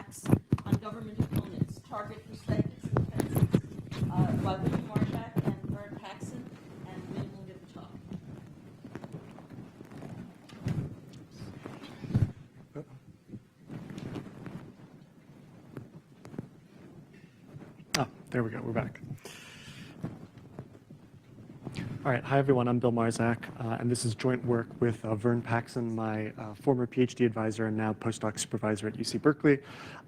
attacks on government opponents, target perspectives and defenses, by Marczak and Marczak, and then we'll get the talk. Oh, there we go. We're back. All right. Hi, everyone. I'm Bill Marczak, and this is joint work with Vern Paxson, my former PhD advisor and now postdoc supervisor at UC Berkeley.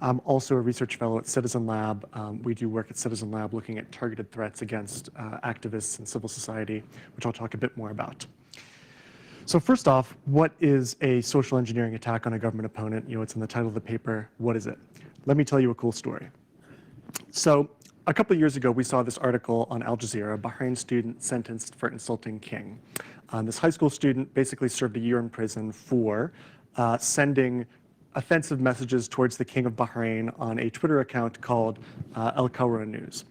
I'm also a research fellow at Citizen Lab. We do work at Citizen Lab looking at targeted threats against activists and civil society, which I'll talk a bit more about. So first off, what is a social engineering attack on a government opponent? You know, it's in the title of the paper. What is it? Let me tell you a cool story. So a couple of years ago, we saw this article on Al Jazeera, a Bahrain student sentenced for insulting king. This high school student basically served a year in prison for sending offensive messages towards the king of Bahrain on a Twitter account called Al Qawra News.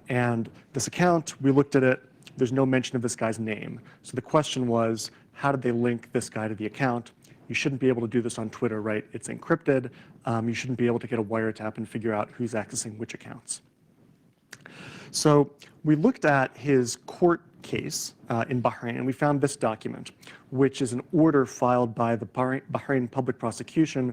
And this account, we looked at it, there's no mention of this guy's name. So the question was, how did they link this guy to the account? You shouldn't be able to do this on Twitter, right? It's encrypted. You shouldn't be able to get a wiretap and figure out who's accessing which accounts. So we looked at his court case in Bahrain, and we found this document, which is an order filed by the Bahrain Public Prosecution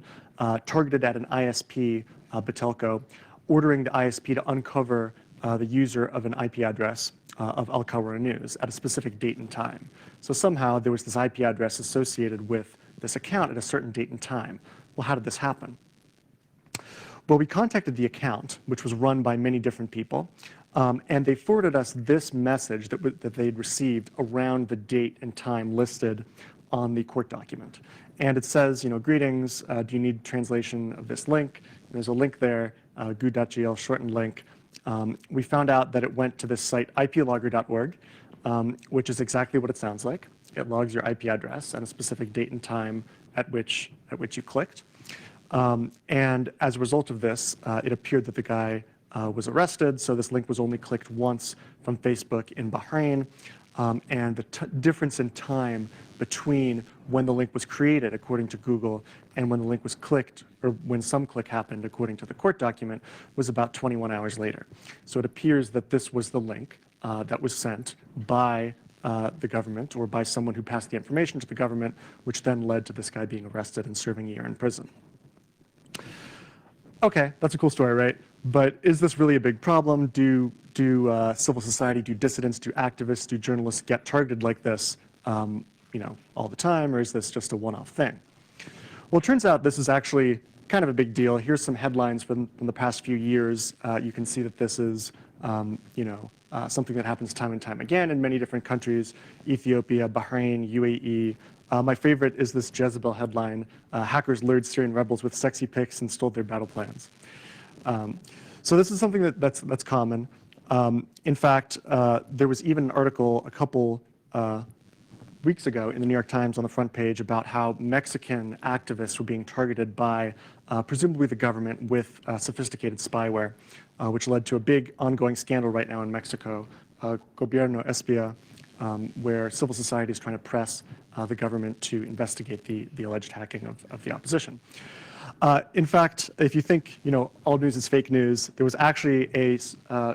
targeted at an ISP, Batelco, ordering the ISP to uncover the user of an IP address of Al Qawra News at a specific date and time. So somehow there was this IP address associated with this account at a certain date and time. Well, how did this happen? Well, we contacted the account, which was run by many different people, and they forwarded us this message that they'd received around the date and time listed on the court document. And it says, you know, greetings, do you need translation of this link? And there's a link there, goo.gl shortened link. We found out that it went to this site, iplogger.org, which is exactly what it sounds like. It logs your IP address and a specific date and time at which you clicked. And as a result of this, it appeared that the guy was arrested. So this link was only clicked once from Facebook in Bahrain. And the difference in time between when the link was created, according to Google, and when the link was clicked, or when some click happened, according to the court document, was about 21 hours later. So it appears that this was the link that was sent by the government or by someone who passed the information to the government, which then led to this guy being arrested and serving a year in prison. Okay, that's a cool story, right? But is this really a big problem? Do civil society, do dissidents, do activists, do journalists get targeted like this, you know, all the time, or is this just a one-off thing? Well, it turns out this is actually kind of a big deal. Here's some headlines from the past few years. You can see that this is, you know, something that happens time and time again in many different countries: Ethiopia, Bahrain, UAE. My favorite is this Jezebel headline: hackers lured Syrian rebels with sexy pics and stole their battle plans. So this is something that's common. In fact, there was even an article a couple weeks ago in the New York Times on the front page about how Mexican activists were being targeted by presumably the government with sophisticated spyware, which led to a big ongoing scandal right now in Mexico, Gobierno Espía, where civil society is trying to press the government to investigate the alleged hacking of the opposition. In fact, if you think, you know, all news is fake news, there was actually a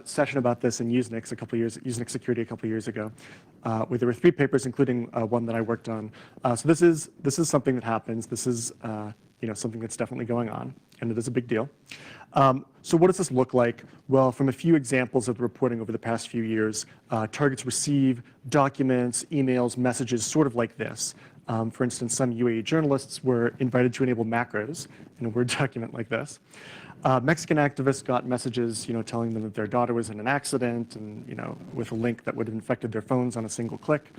session about this in Usenix Usenix Security a couple years ago, where there were 3 papers, including one that I worked on. So this is something that happens. This is you know, something that's definitely going on, and it is a big deal. So what does this look like? Well, from a few examples of the reporting over the past few years, targets receive documents, emails, messages sort of like this. For instance, some UAE journalists were invited to enable macros in a Word document like this. Mexican activists got messages, you know, telling them that their daughter was in an accident, and, you know, with a link that would have infected their phones on a single click.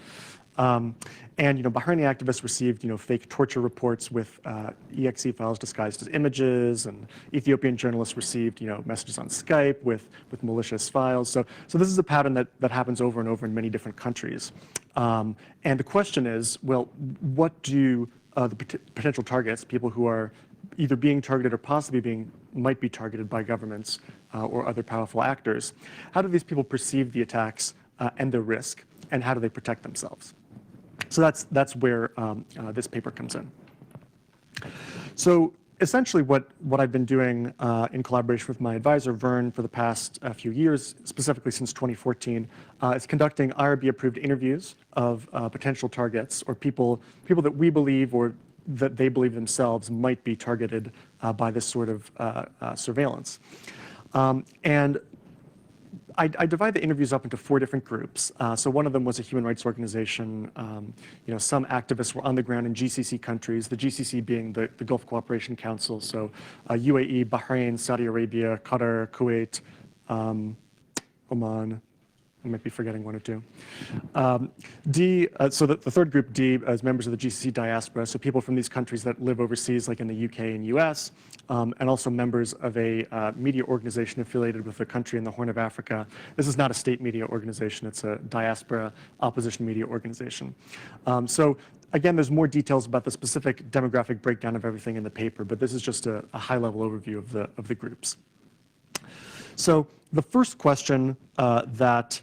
And, you know, Bahraini activists received, you know, fake torture reports with exe files disguised as images, and Ethiopian journalists received, you know, messages on Skype with malicious files. So this is a pattern that happens over and over in many different countries. And the question is, well, what do the potential targets, people who are either being targeted or possibly might be targeted by governments or other powerful actors, how do these people perceive the attacks and their risk, and how do they protect themselves? So that's where this paper comes in. So essentially what I've been doing in collaboration with my advisor, Vern, for the past few years, specifically since 2014, is conducting IRB-approved interviews of potential targets or people that we believe or that they believe themselves might be targeted by this sort of surveillance. And I divide the interviews up into 4 different groups. So one of them was a human rights organization. Some activists were on the ground in GCC countries, the GCC being the Gulf Cooperation Council, so UAE, Bahrain, Saudi Arabia, Qatar, Kuwait, Oman. I might be forgetting 1 or 2. So the third group, D, is members of the GCC diaspora, so people from these countries that live overseas, like in the UK and US, and also members of a media organization affiliated with a country in the Horn of Africa. This is not a state media organization, it's a diaspora opposition media organization. So again, there's more details about the specific demographic breakdown of everything in the paper, but this is just a high-level overview of the groups. So the first question that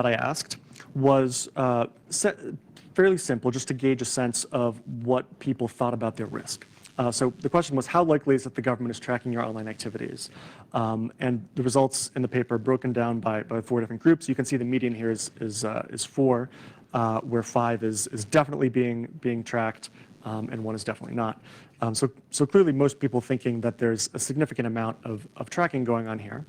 I asked was fairly simple, just to gauge a sense of what people thought about their risk. So the question was, how likely is it the government is tracking your online activities? And the results in the paper are broken down by 4 different groups. You can see the median here is 4, where 5 is definitely being tracked, and 1 is definitely not. So clearly most people thinking that there's a significant amount of tracking going on here.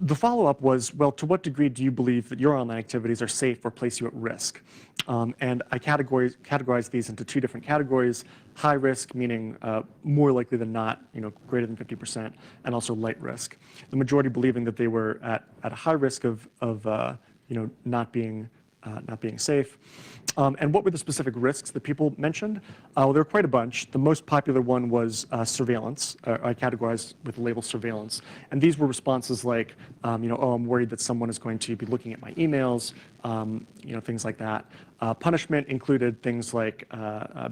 The follow-up was, well, to what degree do you believe that your online activities are safe or place you at risk? And I categorize these into 2 different categories: high risk, meaning more likely than not, greater than 50%, and also light risk. The majority believing that they were at a high risk of not being safe. And what were the specific risks that people mentioned? Well, there were quite a bunch. The most popular one was surveillance. I categorized with the label surveillance. And these were responses like, oh, I'm worried that someone is going to be looking at my emails, things like that. Punishment included things like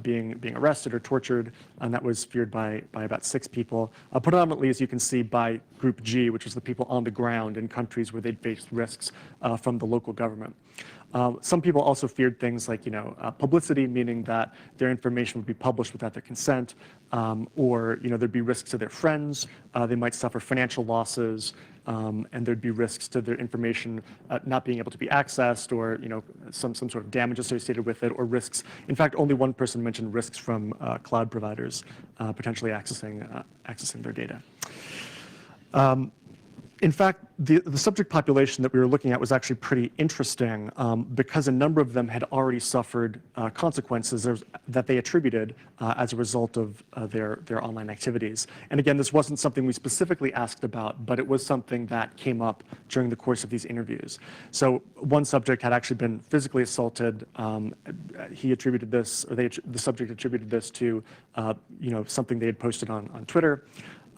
being arrested or tortured, and that was feared by about 6 people. Predominantly, as you can see, by Group G, which was the people on the ground in countries where they'd faced risks from the local government. Some people also feared things like, publicity, meaning that their information would be published without their consent, or, there'd be risks to their friends. They might suffer financial losses, and there'd be risks to their information not being able to be accessed, or, some sort of damage associated with it, or risks. In fact, only 1 person mentioned risks from cloud providers potentially accessing their data. In fact, the subject population that we were looking at was actually pretty interesting because a number of them had already suffered consequences that they attributed as a result of their online activities. And again, this wasn't something we specifically asked about, but it was something that came up during the course of these interviews. So 1 subject had actually been physically assaulted. He attributed this, or the subject attributed this to something they had posted on Twitter.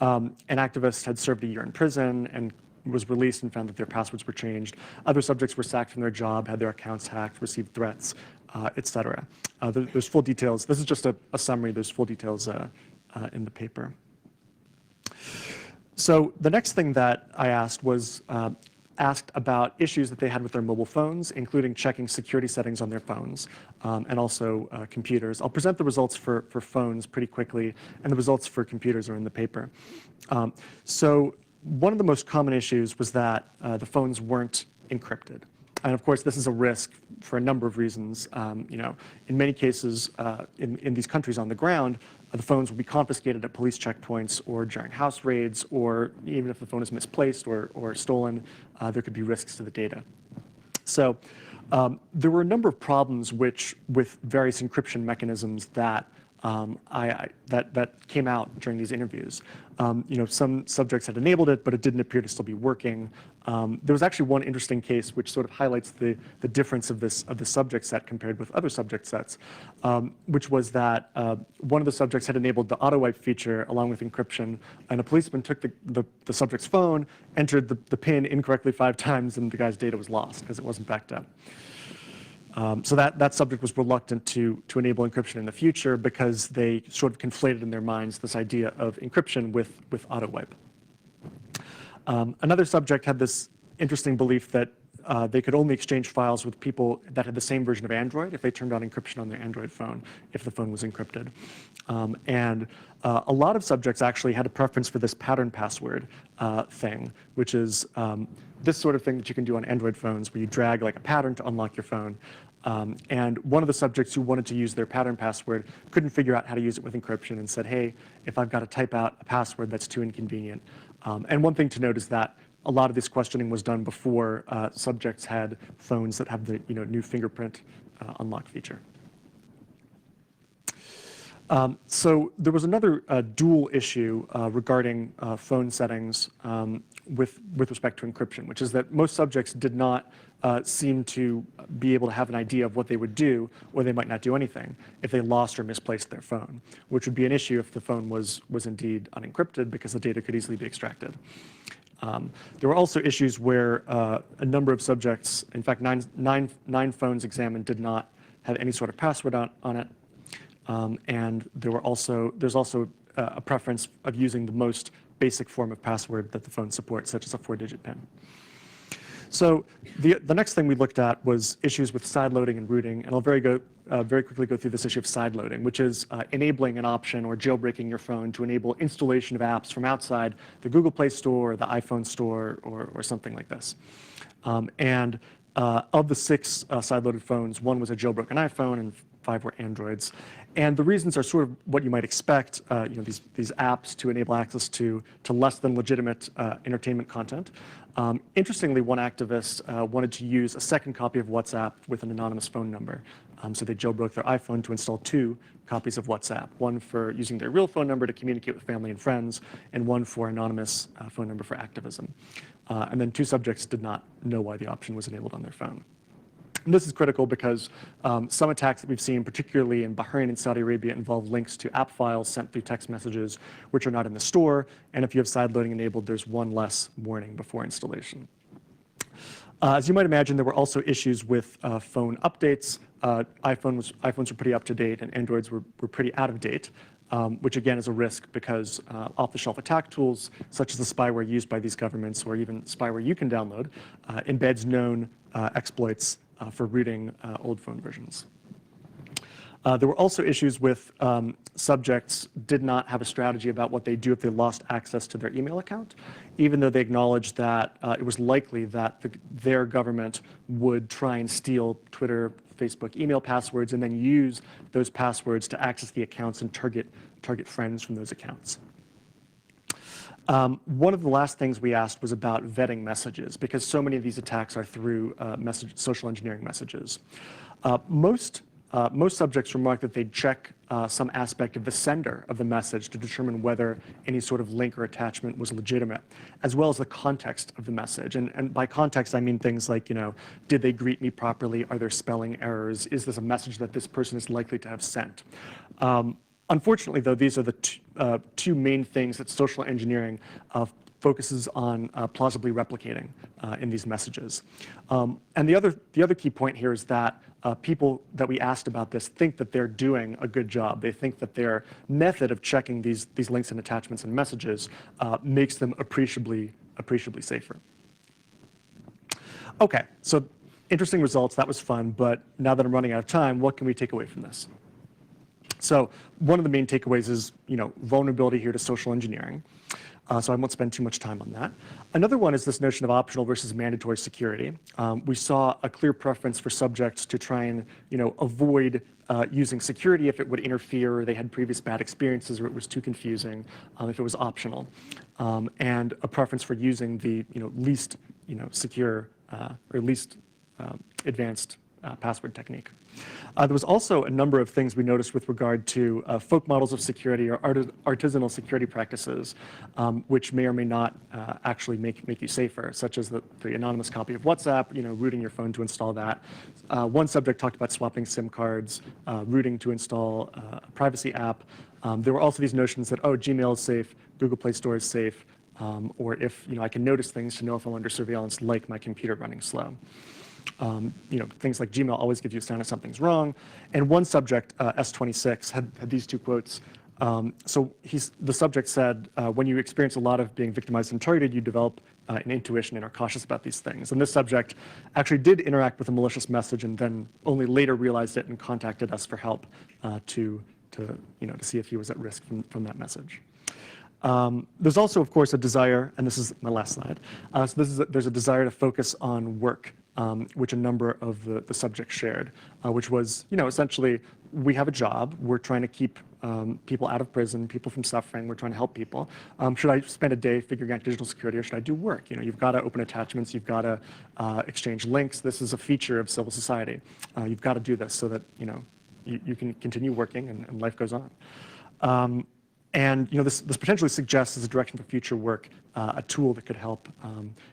An activist had served a year in prison and was released and found that their passwords were changed. Other subjects were sacked from their job, had their accounts hacked, received threats, etc. There's full details. This is just a summary. There's full details in the paper. So the next thing that I asked was asked about issues that they had with their mobile phones, including checking security settings on their phones, and also computers. I'll present the results for phones pretty quickly, and the results for computers are in the paper. So one of the most common issues was that the phones weren't encrypted. And of course, this is a risk for a number of reasons. In many cases, in these countries on the ground, the phones will be confiscated at police checkpoints or during house raids, or even if the phone is misplaced or stolen, there could be risks to the data. So there were a number of problems with various encryption mechanisms that that came out during these interviews. Some subjects had enabled it, but it didn't appear to still be working. There was actually 1 interesting case which sort of highlights the difference of the subject set compared with other subject sets, which was that 1 of the subjects had enabled the auto wipe feature along with encryption, and a policeman took the subject's phone, entered the PIN incorrectly 5 times, and the guy's data was lost because it wasn't backed up. So that subject was reluctant to enable encryption in the future because they sort of conflated in their minds this idea of encryption with auto wipe. Another subject had this interesting belief that they could only exchange files with people that had the same version of Android if they turned on encryption on their Android phone, if the phone was encrypted. A lot of subjects actually had a preference for this pattern password thing, which is this sort of thing that you can do on Android phones where you drag like a pattern to unlock your phone. And one of the subjects who wanted to use their pattern password couldn't figure out how to use it with encryption and said, hey, if I've got to type out a password, that's too inconvenient. And one thing to note is that a lot of this questioning was done before subjects had phones that have the new fingerprint unlock feature. So there was another dual issue regarding phone settings with respect to encryption, which is that most subjects did not seem to be able to have an idea of what they would do, or they might not do anything if they lost or misplaced their phone, which would be an issue if the phone was indeed unencrypted because the data could easily be extracted. There were also issues where a number of subjects, in fact, nine phones examined did not have any sort of password on it. And there's also a preference of using the most basic form of password that the phone supports, such as a 4-digit PIN. So the next thing we looked at was issues with sideloading and rooting, and I'll very quickly go through this issue of sideloading, which is enabling an option or jailbreaking your phone to enable installation of apps from outside the Google Play Store or the iPhone Store or something like this. Of the 6 sideloaded phones, 1 was a jailbroken iPhone and 5 were Androids. And the reasons are sort of what you might expect, these apps to enable access to less than legitimate entertainment content. Interestingly, one activist wanted to use a second copy of WhatsApp with an anonymous phone number. So they jailbroke their iPhone to install 2 copies of WhatsApp, one for using their real phone number to communicate with family and friends, and one for anonymous phone number for activism. And then 2 subjects did not know why the option was enabled on their phone. And this is critical because some attacks that we've seen, particularly in Bahrain and Saudi Arabia, involve links to app files sent through text messages which are not in the store. And if you have sideloading enabled, there's one less warning before installation. As you might imagine, there were also issues with phone updates. iPhones were pretty up to date, and Androids were pretty out of date. Which again is a risk because off-the-shelf attack tools, such as the spyware used by these governments, or even spyware you can download, embeds known exploits for rooting old phone versions. There were also issues with subjects did not have a strategy about what they do if they lost access to their email account, even though they acknowledged that it was likely that their government would try and steal Twitter, Facebook email passwords and then use those passwords to access the accounts and target friends from those accounts. One of the last things we asked was about vetting messages, because so many of these attacks are through social engineering messages. Most subjects remarked that they'd check some aspect of the sender of the message to determine whether any sort of link or attachment was legitimate, as well as the context of the message. And by context, I mean things like, did they greet me properly? Are there spelling errors? Is this a message that this person is likely to have sent? Unfortunately, though, these are the 2 main things that social engineering focuses on plausibly replicating in these messages. And the other key point here is that people that we asked about this think that they're doing a good job. They think that their method of checking these links and attachments and messages makes them appreciably safer. Okay, so interesting results. That was fun. But now that I'm running out of time, what can we take away from this? So one of the main takeaways is, vulnerability here to social engineering. So I won't spend too much time on that. Another one is this notion of optional versus mandatory security. We saw a clear preference for subjects to try and avoid using security if it would interfere, or they had previous bad experiences, or it was too confusing if it was optional, and a preference for using the least secure or least advanced password technique. There was also a number of things we noticed with regard to folk models of security or artisanal security practices, which may or may not actually make you safer, such as the anonymous copy of WhatsApp, rooting your phone to install that. One subject talked about swapping SIM cards, rooting to install a privacy app. There were also these notions that, Gmail is safe, Google Play Store is safe, or if I can notice things to know if I'm under surveillance, like my computer running slow. Things like Gmail always gives you a sign if something's wrong. And one subject, S26, had these 2 quotes. The subject said, when you experience a lot of being victimized and targeted, you develop an intuition and are cautious about these things. And this subject actually did interact with a malicious message and then only later realized it and contacted us for help to see if he was at risk from that message. There's also, of course, a desire, and this is my last slide. There's a desire to focus on work, which a number of the subjects shared, which was, essentially, we have a job. We're trying to keep people out of prison, people from suffering. We're trying to help people. Should I spend a day figuring out digital security, or should I do work? You've got to open attachments. You've got to exchange links. This is a feature of civil society. You've got to do this so that you can continue working and life goes on. This potentially suggests as a direction for future work a tool that could help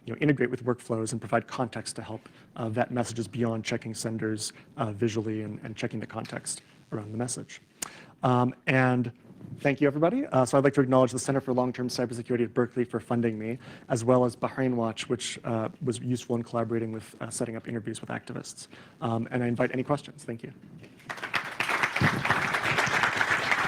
integrate with workflows and provide context to help vet messages beyond checking senders visually and checking the context around the message. And thank you, everybody. So I'd like to acknowledge the Center for Long-Term Cybersecurity at Berkeley for funding me, as well as Bahrain Watch, which was useful in collaborating with setting up interviews with activists. And I invite any questions. Thank you.